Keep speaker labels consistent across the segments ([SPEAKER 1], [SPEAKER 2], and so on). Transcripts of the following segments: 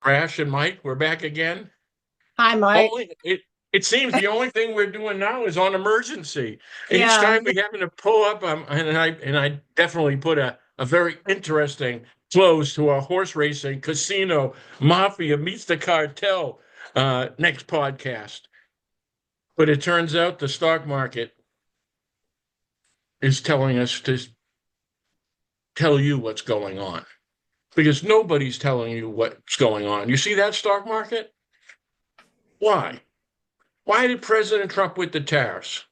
[SPEAKER 1] Crash and Mike, we're back again.
[SPEAKER 2] Hi, Mike.
[SPEAKER 1] It seems the only thing we're doing now is on emergency. Each
[SPEAKER 2] Yeah,
[SPEAKER 1] time we happen to pull up, and I definitely put a very interesting close to our horse racing casino mafia meets the cartel next podcast. But it turns out the stock market is telling us to tell you what's going on because nobody's telling you what's going on. You see that stock market? Why? Why did President Trump with the tariffs?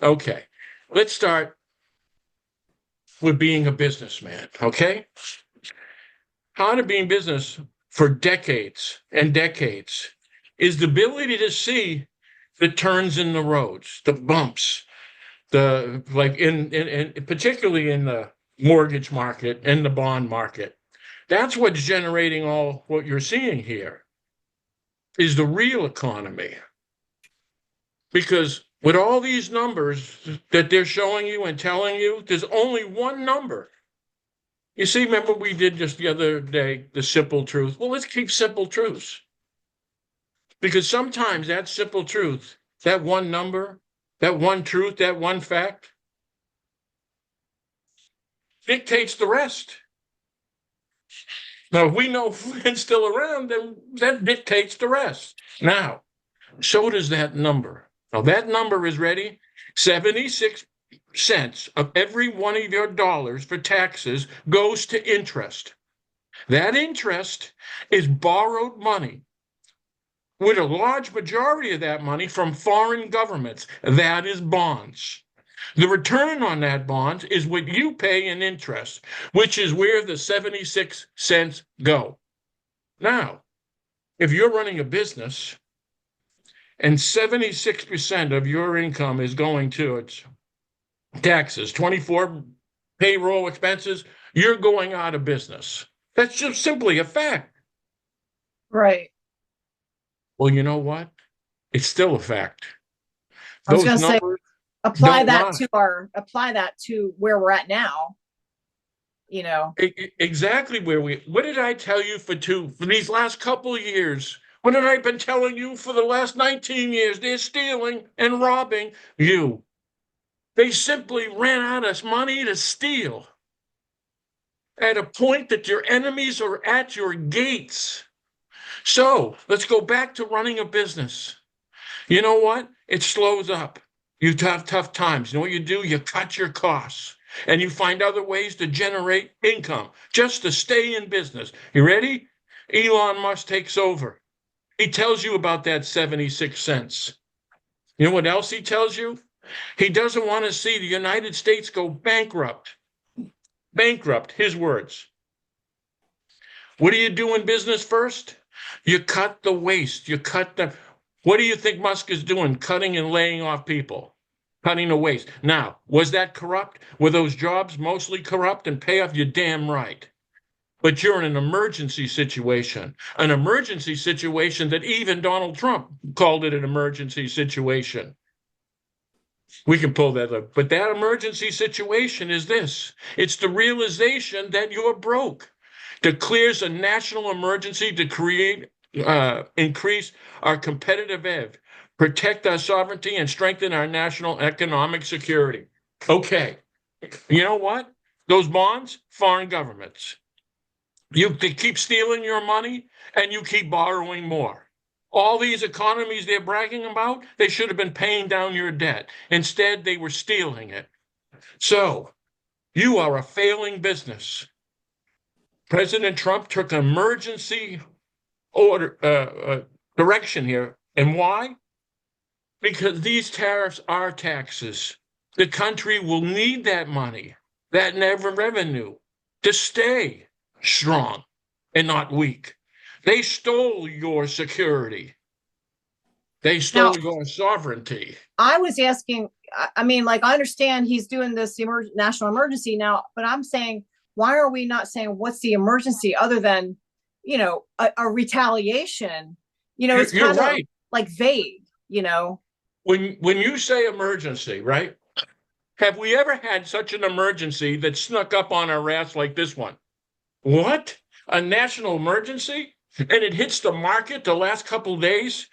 [SPEAKER 1] Okay, let's start with being a businessman, okay? How to be in business for decades and decades is the ability to see the turns in the roads, the bumps, the like in particularly in the mortgage market and the bond market. That's what's generating all what you're seeing here is the real economy. Because with all these numbers that they're showing you and telling you, there's only one number. You see, remember we did just the other day, the simple truth. Well, let's keep simple truths because sometimes that simple truth, that one number, that one truth, that one fact dictates the rest. Now, if we know Flint's still around, then that dictates the rest. Now, so does that number. Now, that number is ready 76 cents of every one of your dollars for taxes goes to interest. That interest is borrowed money, with a large majority of that money from foreign governments. That is bonds. The return on that bond is what you pay in interest, which is where the 76 cents go. Now, if you're running a business and 76% of your income is going towards taxes, 24 payroll expenses, you're going out of business. That's just simply a fact.
[SPEAKER 2] right.
[SPEAKER 1] Well, you know what? It's still a fact.
[SPEAKER 2] I was
[SPEAKER 1] Those
[SPEAKER 2] going to say
[SPEAKER 1] numbers don't lie.
[SPEAKER 2] apply that to where we're at now, you know.
[SPEAKER 1] Exactly what did I tell you for these last couple of years? What have I been telling you for the last 19 years? They're stealing and robbing you. They simply ran out of money to steal at a point that your enemies are at your gates. So let's go back to running a business. You know what? It slows up. You have tough times. You know what you do? You cut your costs and you find other ways to generate income just to stay in business. You ready? Elon Musk takes over. He tells you about that 76 cents. You know what else he tells you? He doesn't want to see the United States go bankrupt. Bankrupt, his words. What do you do in business first? You cut the waste. You cut the. What do you think Musk is doing? Cutting and laying off people, cutting the waste. Now, was that corrupt? Were those jobs mostly corrupt and pay off? You're damn right. But you're in an emergency situation that even Donald Trump called it an emergency situation. We can pull that up. But that emergency situation is this it's the realization that you're broke. Declares a national emergency to increase our competitive edge, protect our sovereignty, and strengthen our national economic security. Okay. You know what? Those bonds, foreign governments. They keep stealing your money and you keep borrowing more. All these economies they're bragging about, they should have been paying down your debt. Instead, they were stealing it. So you are a failing business. President Trump took emergency order direction here. And why? Because these tariffs are taxes. The country will need that money, that never revenue, to stay strong and not weak. They stole your security. They
[SPEAKER 2] Now,
[SPEAKER 1] stole your sovereignty.
[SPEAKER 2] I was asking, I mean, like, I understand he's doing this national emergency now, but I'm saying, why are we not saying what's the emergency other than, a retaliation? It's
[SPEAKER 1] You're
[SPEAKER 2] kind of
[SPEAKER 1] right.
[SPEAKER 2] like vague, you know.
[SPEAKER 1] When you say emergency, right? Have we ever had such an emergency that snuck up on our ass like this one? What? A national emergency? and it hits the market the last couple of days,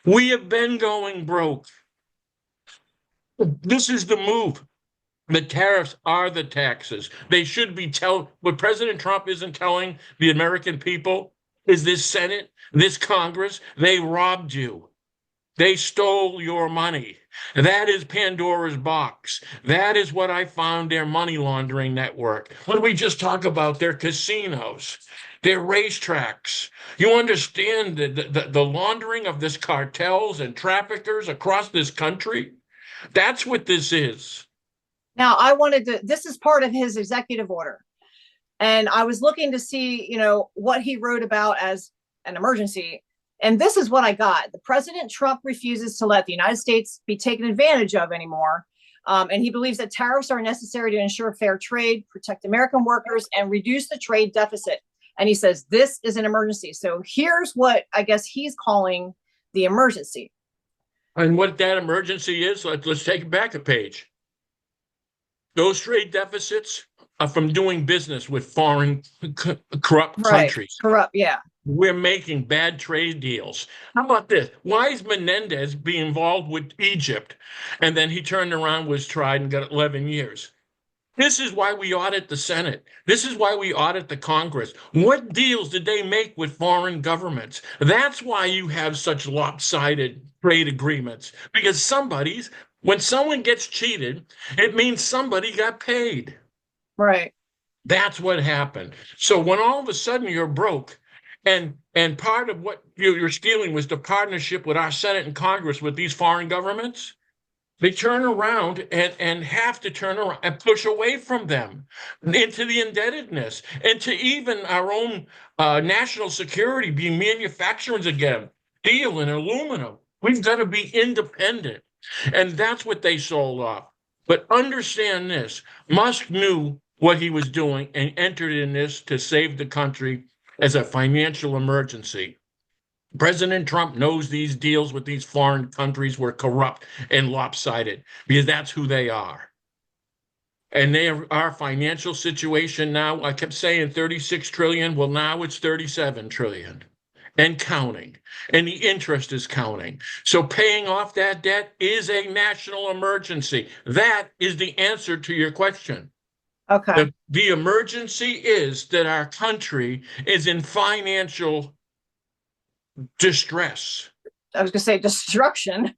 [SPEAKER 1] we have been going broke. This is the move. The tariffs are the taxes. They should be what President Trump isn't telling the American people is this Senate, this Congress, they robbed you. They stole your money. That is Pandora's box. That is what I found their money laundering network. When we just talk about their casinos, their racetracks, you understand the laundering of this cartels and traffickers across this country? That's what this is.
[SPEAKER 2] Now, this is part of his executive order. And I was looking to see, what he wrote about as an emergency. And this is what I got. The President Trump refuses to let the United States be taken advantage of anymore. And he believes that tariffs are necessary to ensure fair trade, protect American workers, and reduce the trade deficit. And he says this is an emergency. So here's what I guess he's calling the emergency.
[SPEAKER 1] And what that emergency is, let's take it back a page. Those trade deficits are from doing business with foreign corrupt countries.
[SPEAKER 2] Corrupt, yeah.
[SPEAKER 1] We're making bad trade deals. How about this? Why is Menendez being involved with Egypt? And then he turned around, was tried, and got 11 years. This is why we audit the Senate. This is why we audit the Congress. What deals did they make with foreign governments? That's why you have such lopsided trade agreements. Because when someone gets cheated, it means somebody got paid.
[SPEAKER 2] Right.
[SPEAKER 1] That's what happened. So when all of a sudden you're broke, and part of what you're stealing was the partnership with our Senate and Congress with these foreign governments, they turn around and have to turn around and push away from them into the indebtedness, and to even our own national security, be manufacturers again, steel and aluminum. We've got to be independent. And that's what they sold off. But understand this, Musk knew what he was doing and entered in this to save the country as a financial emergency. President Trump knows these deals with these foreign countries were corrupt and lopsided because that's who they are. And our financial situation now, I kept saying 36 trillion. Well, now it's 37 trillion and counting. And the interest is counting. So paying off that debt is a national emergency. That is the answer to your question.
[SPEAKER 2] Okay.
[SPEAKER 1] The emergency is that our country is in financial distress.
[SPEAKER 2] I was going to say destruction.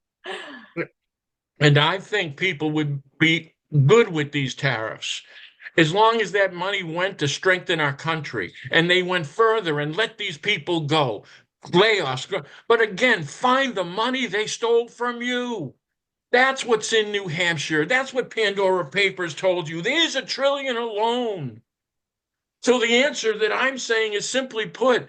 [SPEAKER 1] And I think people would be good with these tariffs as long as that money went to strengthen our country and they went further and let these people go. Layoffs. But again, find the money they stole from you. That's what's in New Hampshire. That's what Pandora Papers told you. There's $1 trillion alone. So the answer that I'm saying is simply put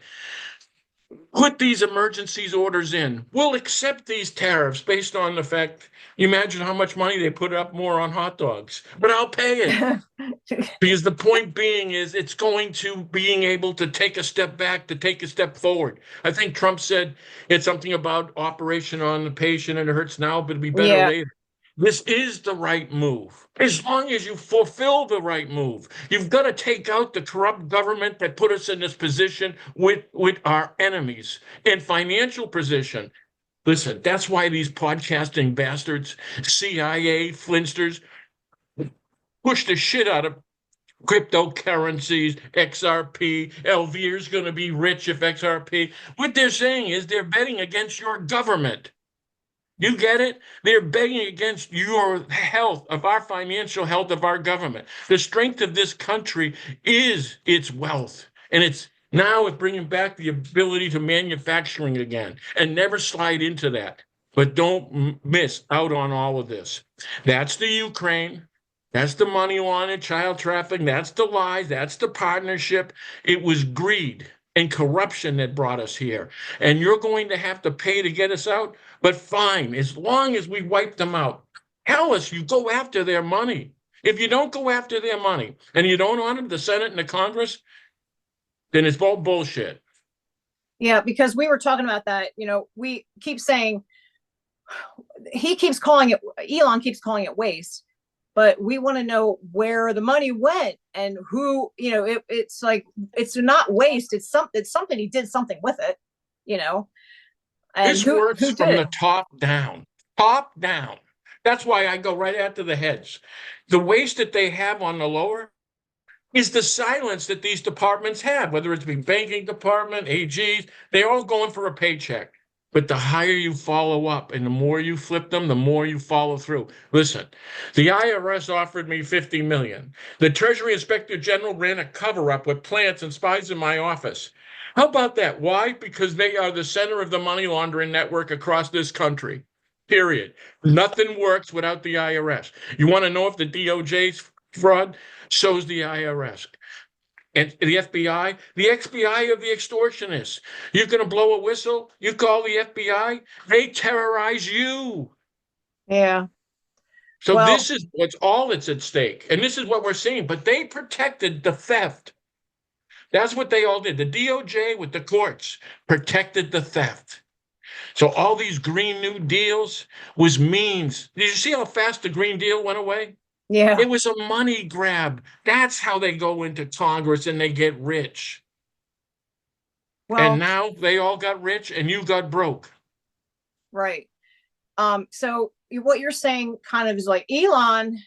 [SPEAKER 1] these emergencies orders in. We'll accept these tariffs based on the fact, you imagine how much money they put up more on hot dogs, but I'll pay it. Because the point being is it's going to being able to take a step back, to take a step forward. I think Trump said it's something about operation on the patient and it hurts now, but it'll be better later. This is the right move. As long as you fulfill the right move, you've got to take out the corrupt government that put us in this position with our enemies in financial position. Listen, that's why these podcasting bastards, CIA, Flintsters, push the shit out of cryptocurrencies, XRP. Elvire's going to be rich if XRP. What they're saying is they're betting against your government. You get it? They're betting against your health, of our financial health of our government. The strength of this country is its wealth. And it's bringing back the ability to manufacturing again, and never slide into that. But don't miss out on all of this. That's the Ukraine. That's the money laundering, child trafficking. That's the lies. That's the partnership. It was greed and corruption that brought us here. And you're going to have to pay to get us out. But fine, as long as we wipe them out. Tell us you go after their money. If you don't go after their money and you don't honor the Senate and the Congress, then it's all bullshit.
[SPEAKER 2] Yeah, because we were talking about that. We keep saying, Elon keeps calling it waste. but we want to know where the money went and who, it's like, it's not waste. It's something he did something with it, you know, and
[SPEAKER 1] This works
[SPEAKER 2] who did
[SPEAKER 1] from
[SPEAKER 2] it.
[SPEAKER 1] the top down. Top down. That's why I go right after the heads. The waste that they have on the lower is the silence that these departments have, whether it's the banking department, AGs, they're all going for a paycheck. But the higher you follow up and the more you flip them, the more you follow through. Listen, the IRS offered me 50 million. The Treasury Inspector General ran a cover-up with plants and spies in my office. How about that? Why? Because they are the center of the money laundering network across this country. Period. Nothing works without the IRS. You want to know if the DOJ's fraud? So's the IRS. And the FBI, the FBI of the extortionists. You're going to blow a whistle, you call the FBI, they terrorize you.
[SPEAKER 2] Yeah.
[SPEAKER 1] So
[SPEAKER 2] Well,
[SPEAKER 1] this is what's all that's at stake. And this is what we're seeing. But they protected the theft. That's what they all did. The DOJ with the courts protected the theft. So all these Green New Deals was means. Did you see how fast the Green Deal went away?
[SPEAKER 2] yeah.
[SPEAKER 1] It was a money grab. That's how they go into Congress and they get rich. And
[SPEAKER 2] Well,
[SPEAKER 1] now they all got rich and you got broke.
[SPEAKER 2] right. So what you're saying kind of is like Elon,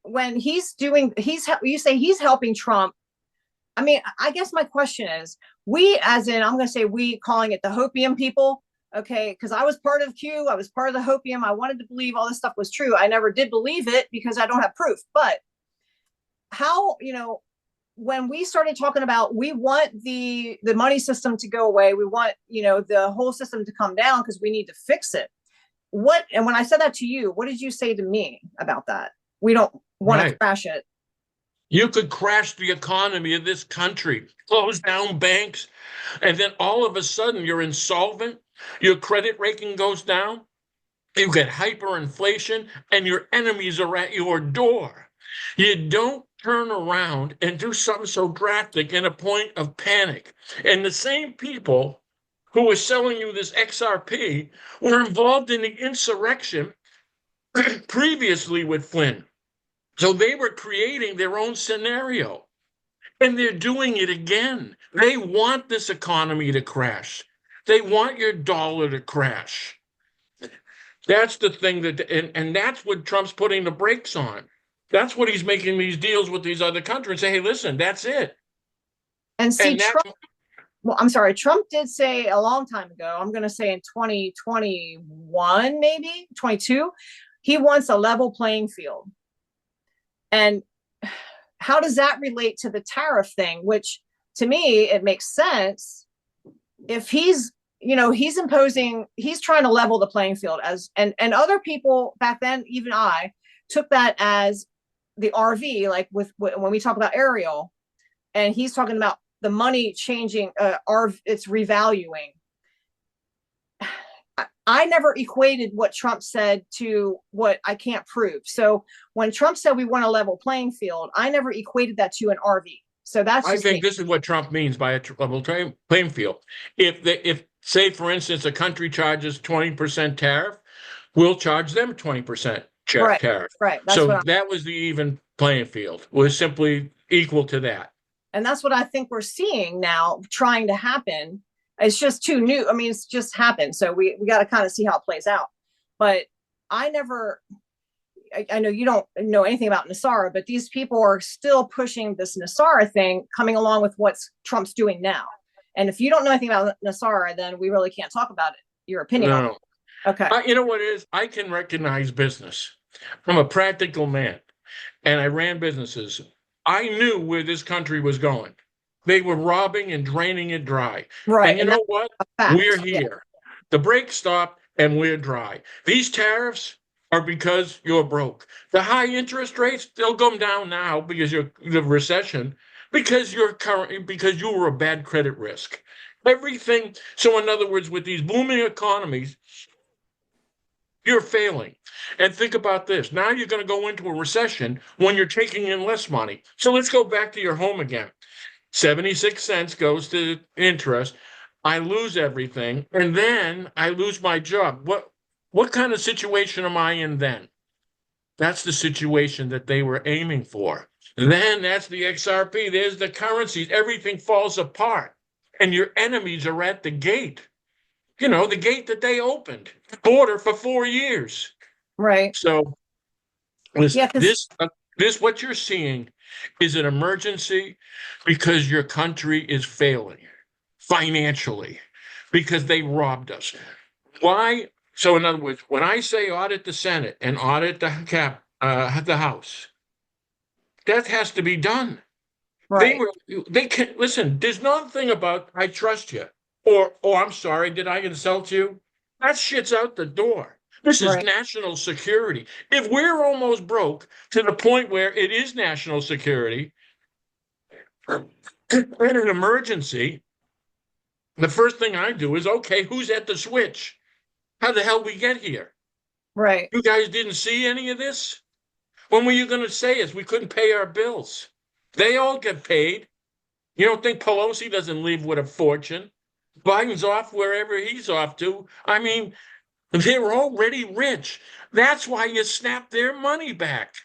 [SPEAKER 2] when you say he's helping Trump. I mean, I guess my question is, we, as in, I'm going to say we, calling it the Hopium people, okay? Because I was part of Q, I was part of the Hopium. I wanted to believe all this stuff was true. I never did believe it because I don't have proof. But how, when we started talking about we want the money system to go away, we want, the whole system to come down because we need to fix it. And when I said that to you, what did you say to me about that? We don't want to crash it.
[SPEAKER 1] You could crash the economy of this country, close down banks, and then all of a sudden you're insolvent, your credit rating goes down, you get hyperinflation, and your enemies are at your door. You don't turn around and do something so drastic in a point of panic. And the same people who were selling you this XRP were involved in the insurrection previously with Flynn. So they were creating their own scenario and they're doing it again. They want this economy to crash. They want your dollar to crash. That's the thing and that's what Trump's putting the brakes on. That's what he's making these deals with these other countries. Say, hey, listen, that's it.
[SPEAKER 2] And see,
[SPEAKER 1] And that's
[SPEAKER 2] well, I'm sorry, Trump did say a long time ago, I'm going to say in 2021, maybe 22, he wants a level playing field. And how does that relate to the tariff thing? Which to me, it makes sense if he's trying to level the playing field and other people back then, even I took that as the RV, like when we talk about Ariel, and he's talking about the money changing, it's revaluing. I never equated what Trump said to what I can't prove. So when Trump said we want a level playing field, I never equated that to an RV. So that's
[SPEAKER 1] I think this is what Trump means by a level playing field. If say for instance a country charges 20% tariff, we'll charge them 20% tariff.
[SPEAKER 2] Right.
[SPEAKER 1] So that was the even playing field. Was simply equal to that.
[SPEAKER 2] And that's what I think we're seeing now trying to happen. It's just too new. I mean, it's just happened. So we got to kind of see how it plays out. But I know you don't know anything about NESARA, but these people are still pushing this NESARA thing, coming along with what Trump's doing now. And if you don't know anything about NESARA, then we really can't talk about it. Your opinion on it. Okay.
[SPEAKER 1] You know what it is? I can recognize business. I'm a practical man, and I ran businesses. I knew where this country was going. They were robbing and draining it dry.
[SPEAKER 2] Right.
[SPEAKER 1] And you know what? We're here. Yeah. The brakes stop and we're dry. These tariffs are because you're broke. The high interest rates, they'll come down now because the recession, because you were a bad credit risk. Everything. So in other words, with these booming economies, you're failing. And think about this. Now you're going to go into a recession when you're taking in less money. So let's go back to your home again. 76 cents goes to interest. I lose everything. And then I lose my job. What kind of situation am I in then? That's the situation that they were aiming for. Then that's the XRP. There's the currencies. Everything falls apart. And your enemies are at the gate. The gate that they opened, border for 4 years.
[SPEAKER 2] Right.
[SPEAKER 1] So listen,
[SPEAKER 2] Yeah, because
[SPEAKER 1] this what you're seeing is an emergency because your country is failing financially because they robbed us. Why? So in other words, when I say audit the Senate and audit the House, that has to be done.
[SPEAKER 2] right.
[SPEAKER 1] They can listen. There's nothing about I trust you or I'm sorry, did I insult you? That shit's out the door. This is
[SPEAKER 2] Right.
[SPEAKER 1] national security. If we're almost broke to the point where it is national security, in an emergency, the first thing I do is okay, who's at the switch? How the hell we get here?
[SPEAKER 2] Right.
[SPEAKER 1] You guys didn't see any of this? When were you going to say us? We couldn't pay our bills. They all get paid. You don't think Pelosi doesn't leave with a fortune? Biden's off wherever he's off to. I mean, they're already rich. That's why you snap their money back.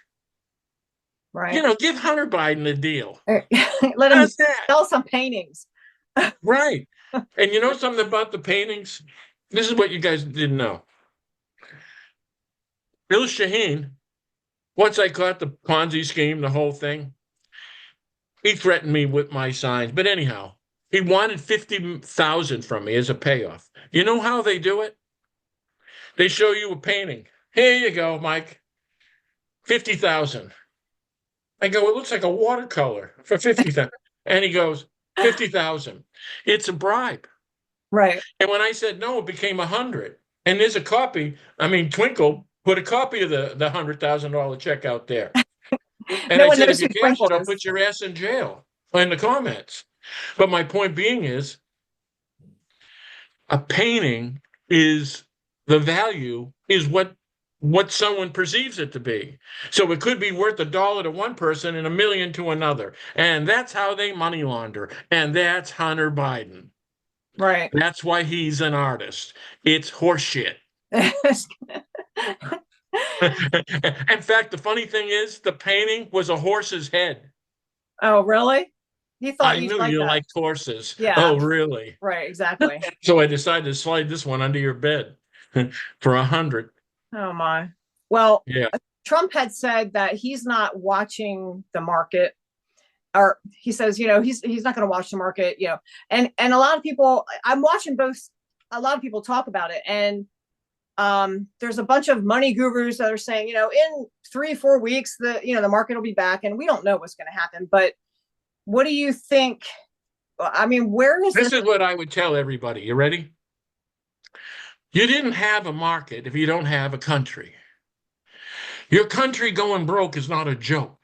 [SPEAKER 2] Right.
[SPEAKER 1] Give Hunter Biden a deal.
[SPEAKER 2] Let him
[SPEAKER 1] How's that?
[SPEAKER 2] sell some paintings.
[SPEAKER 1] Right. And you know something about the paintings? This is what you guys didn't know. Bill Shaheen, once I caught the Ponzi scheme, the whole thing, he threatened me with my signs. But anyhow, he wanted 50,000 from me as a payoff. You know how they do it? They show you a painting. Here you go, Mike. 50,000. I go, it looks like a watercolor for 50,000. And he goes, 50,000. It's a bribe.
[SPEAKER 2] Right.
[SPEAKER 1] And when I said no, it became 100. And there's a copy. I mean, Twinkle put a copy of the $100,000 check out there. And
[SPEAKER 2] No
[SPEAKER 1] I
[SPEAKER 2] one
[SPEAKER 1] said, if
[SPEAKER 2] knows
[SPEAKER 1] you
[SPEAKER 2] who
[SPEAKER 1] cash
[SPEAKER 2] Twinkle
[SPEAKER 1] it, I'll
[SPEAKER 2] is.
[SPEAKER 1] put your ass in jail in the comments. But my point being is a painting is the value is what someone perceives it to be. So it could be worth $1 to one person and $1 million to another. And that's how they money launder. And that's Hunter Biden.
[SPEAKER 2] Right.
[SPEAKER 1] That's why he's an artist. It's horseshit. In fact, the funny thing is, the painting was a horse's head.
[SPEAKER 2] Oh, really? He thought
[SPEAKER 1] I
[SPEAKER 2] you'd
[SPEAKER 1] knew
[SPEAKER 2] like
[SPEAKER 1] you
[SPEAKER 2] that.
[SPEAKER 1] liked horses.
[SPEAKER 2] Yeah.
[SPEAKER 1] Oh, really?
[SPEAKER 2] Right. Exactly.
[SPEAKER 1] So I decided to slide this one under your bed for 100.
[SPEAKER 2] Oh my. Well,
[SPEAKER 1] Yeah.
[SPEAKER 2] Trump had said that he's not watching the market, or he says, he's not going to watch the market, and a lot of people, I'm watching both. A lot of people talk about it, and there's a bunch of money gurus that are saying, in 3-4 weeks, the market will be back, and we don't know what's going to happen. But what do you think? I mean, where is
[SPEAKER 1] This
[SPEAKER 2] this?
[SPEAKER 1] is what I would tell everybody. You ready? You didn't have a market if you don't have a country. Your country going broke is not a joke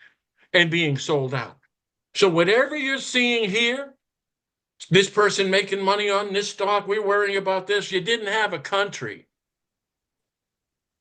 [SPEAKER 1] and being sold out. So whatever you're seeing here, this person making money on this stock, we're worrying about this. You didn't have a country.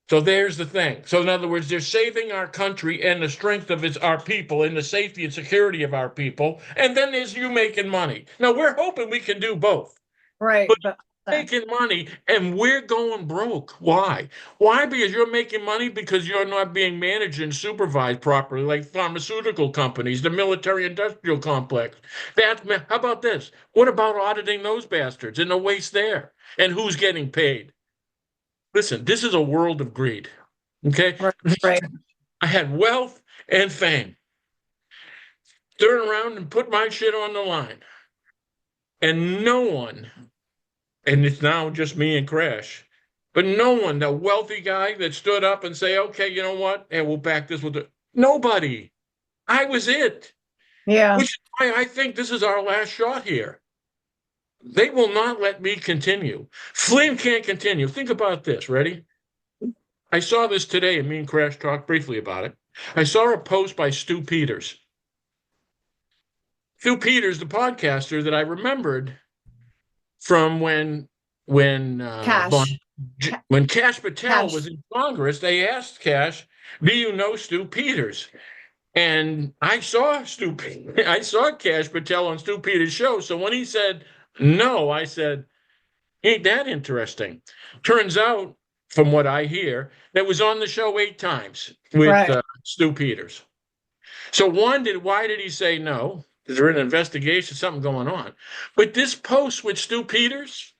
[SPEAKER 1] So there's the thing. So in other words, they're saving our country and the strength of our people and the safety and security of our people. And then there's you making money. Now we're hoping we can do both.
[SPEAKER 2] Right.
[SPEAKER 1] But
[SPEAKER 2] But
[SPEAKER 1] making money and we're going broke. Why? Why? Because you're making money because you're not being managed and supervised properly, like pharmaceutical companies, the military industrial complex. How about this? What about auditing those bastards and the waste there? And who's getting paid? Listen, this is a world of greed. Okay.
[SPEAKER 2] right.
[SPEAKER 1] I had wealth and fame. Turn around and put my shit on the line. And no one, and it's now just me and Crash. But no one, the wealthy guy that stood up and say, okay, you know what? And we'll back this with nobody. I was it.
[SPEAKER 2] Yeah.
[SPEAKER 1] Which is why I think this is our last shot here. They will not let me continue. Flynn can't continue. Think about this. Ready? I saw this today, and me and Crash talked briefly about it. I saw a post by Stu Peters. Stu Peters, the podcaster that I remembered from when
[SPEAKER 2] Cash.
[SPEAKER 1] when Cash Patel
[SPEAKER 2] Cash.
[SPEAKER 1] was in Congress, they asked Cash, "Do you know Stu Peters?" And I saw I saw Cash Patel on Stu Peters' show. So when he said no, I said, "Ain't that interesting?" Turns out from what I hear, that was on the show 8 times with
[SPEAKER 2] Right.
[SPEAKER 1] Stu Peters. So why did he say no? Is there an investigation, something going on? But this post with Stu Peters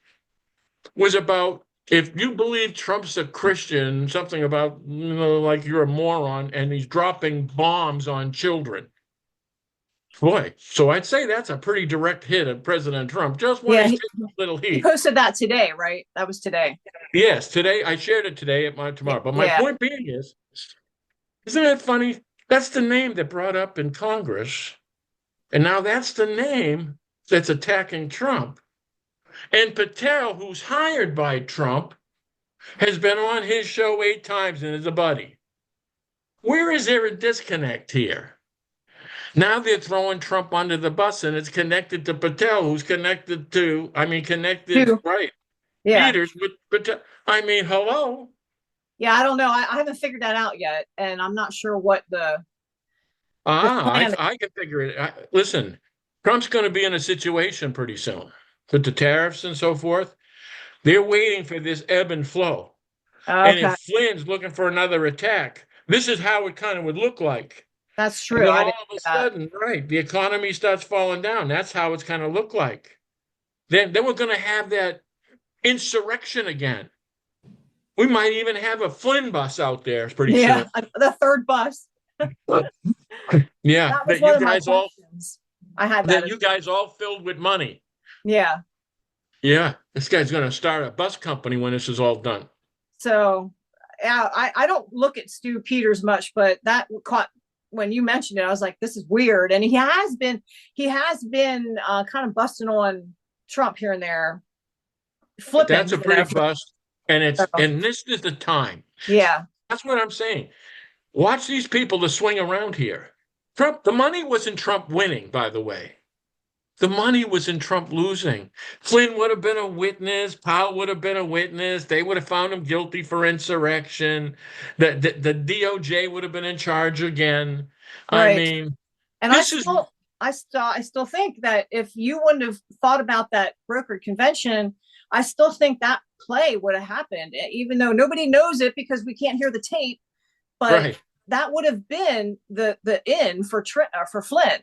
[SPEAKER 1] was about, if you believe Trump's a Christian, something about, like you're a moron and he's dropping bombs on children. Boy, so I'd say that's a pretty direct hit at President Trump, just when
[SPEAKER 2] Yeah,
[SPEAKER 1] he's taking a little
[SPEAKER 2] he
[SPEAKER 1] heat.
[SPEAKER 2] posted that today, right? That was today.
[SPEAKER 1] Yes, today, I shared it today at my tomorrow. But my
[SPEAKER 2] Yeah.
[SPEAKER 1] point being is, isn't it funny? That's the name that brought up in Congress. And now that's the name that's attacking Trump. And Patel, who's hired by Trump, has been on his show 8 times and is a buddy. Where is there a disconnect here? Now they're throwing Trump under the bus, and it's connected to Patel, who's connected, right,
[SPEAKER 2] Yeah.
[SPEAKER 1] Peters with Patel. I mean, hello?
[SPEAKER 2] Yeah, I don't know. I haven't figured that out yet, and I'm not sure what the
[SPEAKER 1] I
[SPEAKER 2] plan.
[SPEAKER 1] can figure it. Listen, Trump's going to be in a situation pretty soon with the tariffs and so forth. They're waiting for this ebb and flow. And
[SPEAKER 2] Okay,
[SPEAKER 1] if Flynn's looking for another attack, this is how it kind of would look like.
[SPEAKER 2] that's
[SPEAKER 1] And
[SPEAKER 2] true.
[SPEAKER 1] then
[SPEAKER 2] I
[SPEAKER 1] all
[SPEAKER 2] didn't
[SPEAKER 1] of
[SPEAKER 2] do
[SPEAKER 1] a
[SPEAKER 2] that.
[SPEAKER 1] sudden, right, the economy starts falling down. That's how it's kind of look like. Then we're going to have that insurrection again. We might even have a Flynn bus out there pretty
[SPEAKER 2] Yeah,
[SPEAKER 1] soon.
[SPEAKER 2] the third bus.
[SPEAKER 1] Yeah,
[SPEAKER 2] That was one of my questions. I had that.
[SPEAKER 1] that you guys all filled with money.
[SPEAKER 2] Yeah.
[SPEAKER 1] Yeah, this guy's going to start a bus company when this is all done.
[SPEAKER 2] So, yeah, I don't look at Stu Peters much, but that caught when you mentioned it. I was like, this is weird, and he has been kind of busting on Trump here and there, flipping.
[SPEAKER 1] That's a pretty bust, and
[SPEAKER 2] So,
[SPEAKER 1] this is the time.
[SPEAKER 2] yeah.
[SPEAKER 1] That's what I'm saying. Watch these people to swing around here. Trump, the money wasn't Trump winning, by the way. The money was in Trump losing. Flynn would have been a witness. Powell would have been a witness. They would have found him guilty for insurrection. The DOJ would have been in charge again. I
[SPEAKER 2] Right.
[SPEAKER 1] mean,
[SPEAKER 2] And
[SPEAKER 1] this is
[SPEAKER 2] I still think that if you wouldn't have thought about that brokered convention, I still think that play would have happened, even though nobody knows it because we can't hear the tape. But
[SPEAKER 1] right.
[SPEAKER 2] that would have been the in for Flynn,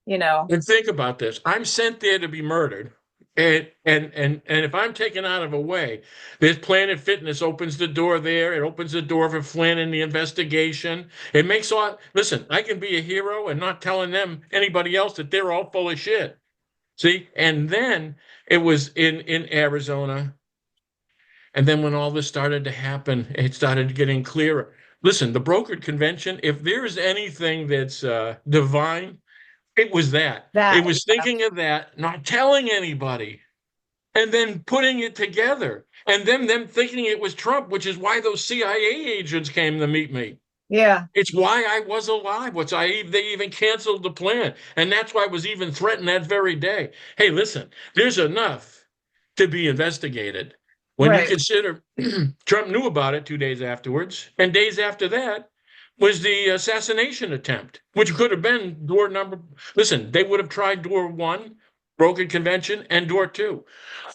[SPEAKER 2] you know.
[SPEAKER 1] And think about this. I'm sent there to be murdered. And if I'm taken out of a way, this Planet Fitness opens the door there. It opens the door for Flynn and the investigation. It makes all, listen, I can be a hero and not telling them, anybody else, that they're all full of shit. See? And then it was in Arizona. And then when all this started to happen, it started getting clearer. Listen, the brokered convention, if there's anything that's divine, it was that. It was thinking of that, not telling anybody, and then putting it together. And then them thinking it was Trump, which is why those CIA agents came to meet me.
[SPEAKER 2] Yeah.
[SPEAKER 1] It's why I was alive, they even canceled the plan. And that's why I was even threatened that very day. Hey, listen, there's enough to be investigated. When you consider Trump knew about it 2 days afterwards, and days after that was the assassination attempt, which could have been door number. Listen, they would have tried door 1, brokered convention, and door 2.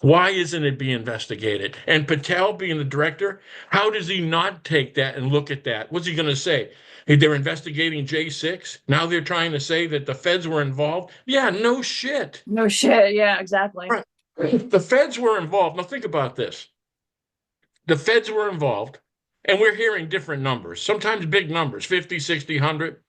[SPEAKER 1] Why isn't it being investigated? And Patel being the director, how does he not take that and look at that? What's he going to say? Hey, they're investigating J6. Now they're trying to say that the feds were involved. Yeah, no shit.
[SPEAKER 2] No shit. Yeah, exactly.
[SPEAKER 1] Right. The feds were involved. Now think about this. The feds were involved, and we're hearing different numbers, sometimes big numbers, 50, 60, 100.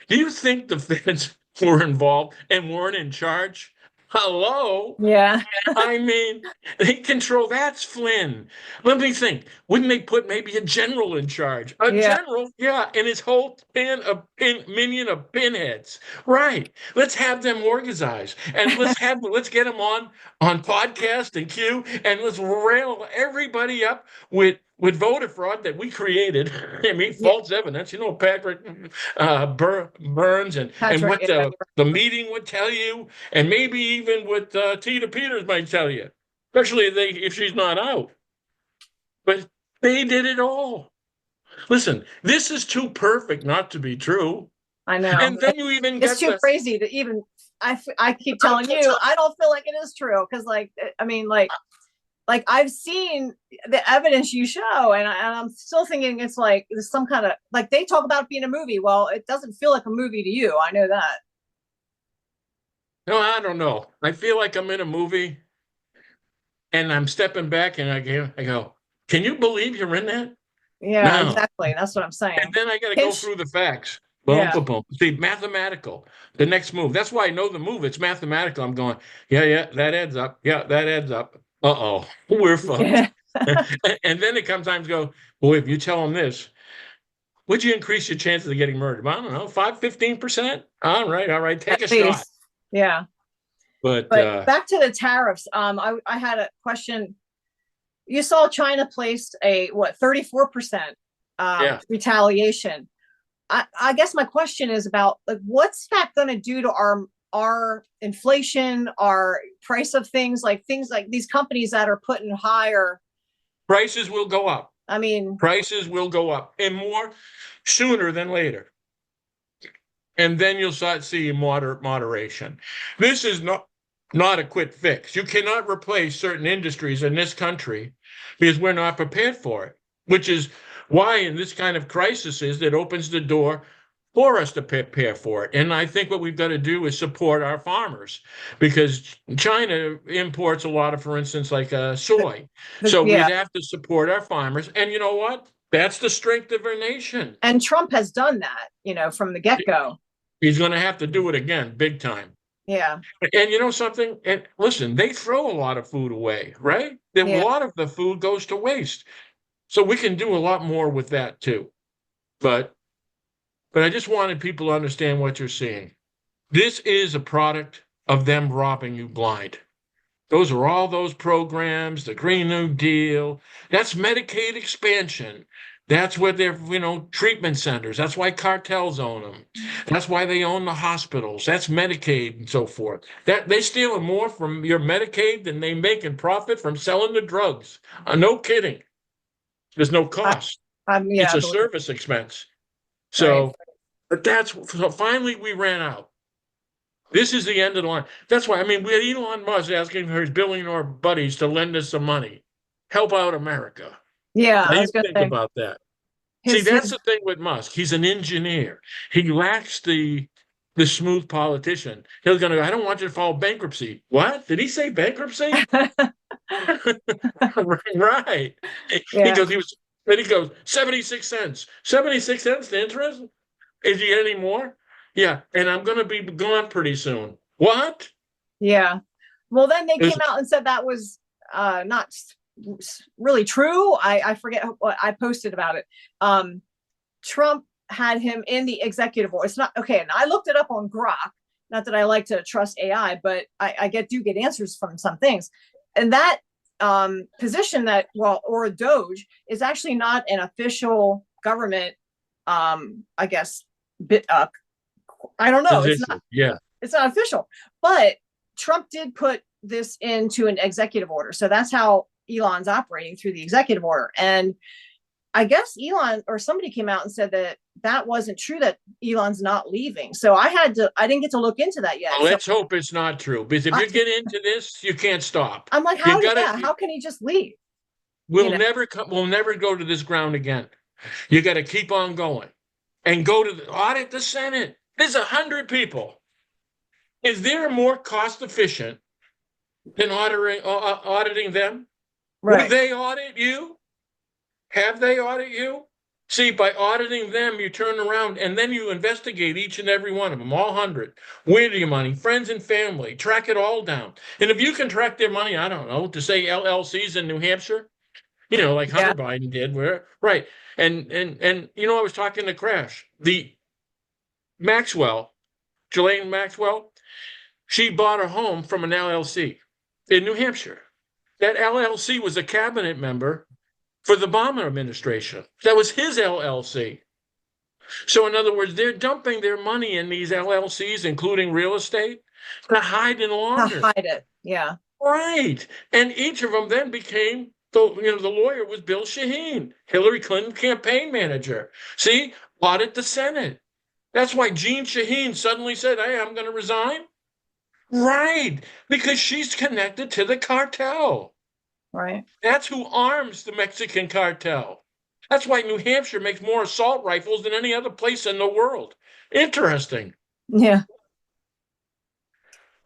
[SPEAKER 1] Do you think the feds were involved and weren't in charge? Hello?
[SPEAKER 2] Yeah.
[SPEAKER 1] I mean, they control. That's Flynn. Let me think. Wouldn't they put maybe a general in charge? A general, yeah, and his whole minion of pinheads. Right. Let's have them organized, and let's get them on podcast and Q, and let's rail everybody up with voter fraud that we created. I mean, false evidence. You know, Patrick Burns and what the meeting would tell you, and maybe even what Tina Peters might tell you, especially if she's not out. But they did it all. Listen, this is too perfect not to be true.
[SPEAKER 2] I know.
[SPEAKER 1] And then you even
[SPEAKER 2] it's too crazy to even. I keep telling you, I don't feel like it is true because, like, I mean, like, like I've seen the evidence you show, and I'm still thinking it's like there's some kind of like they talk about being a movie. Well, it doesn't feel like a movie to you. I know that.
[SPEAKER 1] No, I don't know. I feel like I'm in a movie and I'm stepping back and I go, can you believe you're in that?
[SPEAKER 2] Yeah,
[SPEAKER 1] No.
[SPEAKER 2] exactly. That's what I'm
[SPEAKER 1] And
[SPEAKER 2] saying.
[SPEAKER 1] then I got to go
[SPEAKER 2] Pinch.
[SPEAKER 1] through the facts. Boom,
[SPEAKER 2] Yeah.
[SPEAKER 1] boom, boom. See, mathematical. The next move. That's why I know the move. It's mathematical. I'm going, yeah, yeah, that adds up. Yeah, that adds up. Uh-oh, we're fucked.
[SPEAKER 2] Yeah.
[SPEAKER 1] And then it comes time to go, boy, if you tell them this, would you increase your chances of getting murdered? Well, I don't know, 5, 15%. All right, take
[SPEAKER 2] At
[SPEAKER 1] a shot.
[SPEAKER 2] least. Yeah.
[SPEAKER 1] But
[SPEAKER 2] But back to the tariffs. I had a question. You saw China placed a what 34%
[SPEAKER 1] yeah,
[SPEAKER 2] retaliation. I guess my question is about like what's that going to do to our inflation, our price of things like these companies that are putting higher.
[SPEAKER 1] prices will go up.
[SPEAKER 2] I mean,
[SPEAKER 1] Prices will go up and more sooner than later. And then you'll start seeing moderation. This is not a quick fix. You cannot replace certain industries in this country because we're not prepared for it, which is why in this kind of crisis is that opens the door for us to prepare for it. And I think what we've got to do is support our farmers because China imports a lot of, for instance, like soy. So we'd
[SPEAKER 2] yeah.
[SPEAKER 1] have to support our farmers. And you know what? That's the strength of our nation.
[SPEAKER 2] And Trump has done that, from the get go.
[SPEAKER 1] He's going to have to do it again, big time.
[SPEAKER 2] Yeah.
[SPEAKER 1] And you know something? And listen, they throw a lot of food away, right? A
[SPEAKER 2] Yeah.
[SPEAKER 1] lot of the food goes to waste. So we can do a lot more with that too. But I just wanted people to understand what you're seeing. This is a product of them robbing you blind. Those are all those programs, the Green New Deal. That's Medicaid expansion. That's what they're, treatment centers. That's why cartels own them. That's why they own the hospitals. That's Medicaid and so forth. That they stealing more from your Medicaid than they make in profit from selling the drugs. No kidding. There's no
[SPEAKER 2] I,
[SPEAKER 1] cost.
[SPEAKER 2] yeah,
[SPEAKER 1] It's
[SPEAKER 2] I
[SPEAKER 1] a
[SPEAKER 2] believe,
[SPEAKER 1] service expense.
[SPEAKER 2] right.
[SPEAKER 1] So, but so finally we ran out. This is the end of the line. That's why, I mean, we had Elon Musk asking for his billionaire buddies to lend us some money, help out America.
[SPEAKER 2] Yeah,
[SPEAKER 1] Now
[SPEAKER 2] I
[SPEAKER 1] you
[SPEAKER 2] was gonna
[SPEAKER 1] think
[SPEAKER 2] say
[SPEAKER 1] about that. See, that's
[SPEAKER 2] his
[SPEAKER 1] the thing with Musk. He's an engineer. He lacks the smooth politician. He's gonna go, I don't want you to file bankruptcy. What? Did he say bankruptcy? Right. He
[SPEAKER 2] yeah.
[SPEAKER 1] goes, then he goes, 76 cents. 76 cents to interest? Is he any more? Yeah, and I'm gonna be gone pretty soon. What?
[SPEAKER 2] Yeah. Well, then they
[SPEAKER 1] Is
[SPEAKER 2] came out and said that was not really true. I forget what I posted about it. Trump had him in the executive order. It's not okay. And I looked it up on Grok. Not that I like to trust AI, but I do get answers from some things. And that position or a Doge is actually not an official government. I guess bit. I don't know. It's not.
[SPEAKER 1] position. Yeah.
[SPEAKER 2] It's not official, but Trump did put this into an executive order. So that's how Elon's operating through the executive order. And I guess Elon or somebody came out and said that wasn't true, that Elon's not leaving. So I didn't get to look into that yet.
[SPEAKER 1] Well,
[SPEAKER 2] So
[SPEAKER 1] let's hope it's not true because if you get into this, you can't stop.
[SPEAKER 2] I'm like,
[SPEAKER 1] You gotta.
[SPEAKER 2] how can he just leave?
[SPEAKER 1] We'll never go to this ground again. You got to keep on going and go to audit the Senate. There's 100 people. Is there more cost efficient than auditing them? Would
[SPEAKER 2] Right.
[SPEAKER 1] they audit you? Have they audit you? See, by auditing them, you turn around and then you investigate each and every one of them, all 100. Where do your money? Friends and family. Track it all down. And if you can track their money, I don't know, to say LLCs in New Hampshire, like
[SPEAKER 2] Yeah.
[SPEAKER 1] Hunter Biden did, where right. And I was talking to Crash, the Maxwell, Ghislaine Maxwell, she bought a home from an LLC in New Hampshire. That LLC was a cabinet member for the Obama administration. That was his LLC. So, in other words, they're dumping their money in these LLCs, including real estate, to hide and
[SPEAKER 2] To
[SPEAKER 1] launder.
[SPEAKER 2] hide it. Yeah.
[SPEAKER 1] Right. And each of them then became the lawyer was Bill Shaheen, Hillary Clinton campaign manager. See, audit the Senate. That's why Jean Shaheen suddenly said, hey, I'm going to resign. Right. Because she's connected to the cartel.
[SPEAKER 2] Right.
[SPEAKER 1] That's who arms the Mexican cartel. That's why New Hampshire makes more assault rifles than any other place in the world. Interesting.
[SPEAKER 2] Yeah.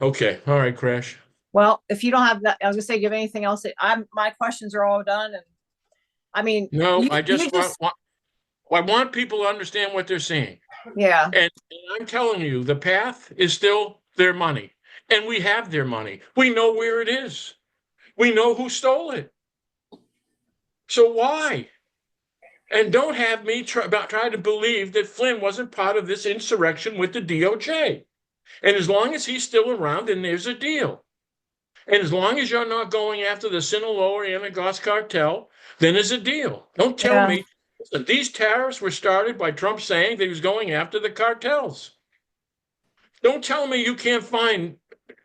[SPEAKER 1] Okay. All right, Crash.
[SPEAKER 2] Well, if you don't have that, I was gonna say, give anything else. My questions are all done, and I mean,
[SPEAKER 1] No,
[SPEAKER 2] you
[SPEAKER 1] I
[SPEAKER 2] you
[SPEAKER 1] just
[SPEAKER 2] just
[SPEAKER 1] I want people to understand what they're seeing.
[SPEAKER 2] yeah,
[SPEAKER 1] And I'm telling you, the path is still their money. And we have their money. We know where it is. We know who stole it. So why? And don't have me try to believe that Flynn wasn't part of this insurrection with the DOJ. And as long as he's still around, then there's a deal. And as long as you're not going after the Sinaloa Anagos cartel, then there's a deal. Don't tell
[SPEAKER 2] yeah,
[SPEAKER 1] me that these tariffs were started by Trump saying that he was going after the cartels. Don't tell me you can't find,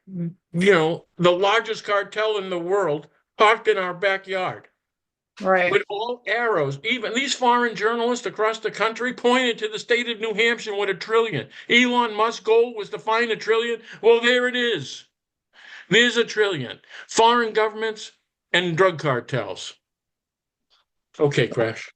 [SPEAKER 1] the largest cartel in the world parked in our backyard
[SPEAKER 2] right.
[SPEAKER 1] with all arrows. Even these foreign journalists across the country pointed to the state of New Hampshire with $1 trillion. Elon Musk's goal was to find $1 trillion. Well, there it is. There's $1 trillion. Foreign governments and drug cartels. Okay, Crash.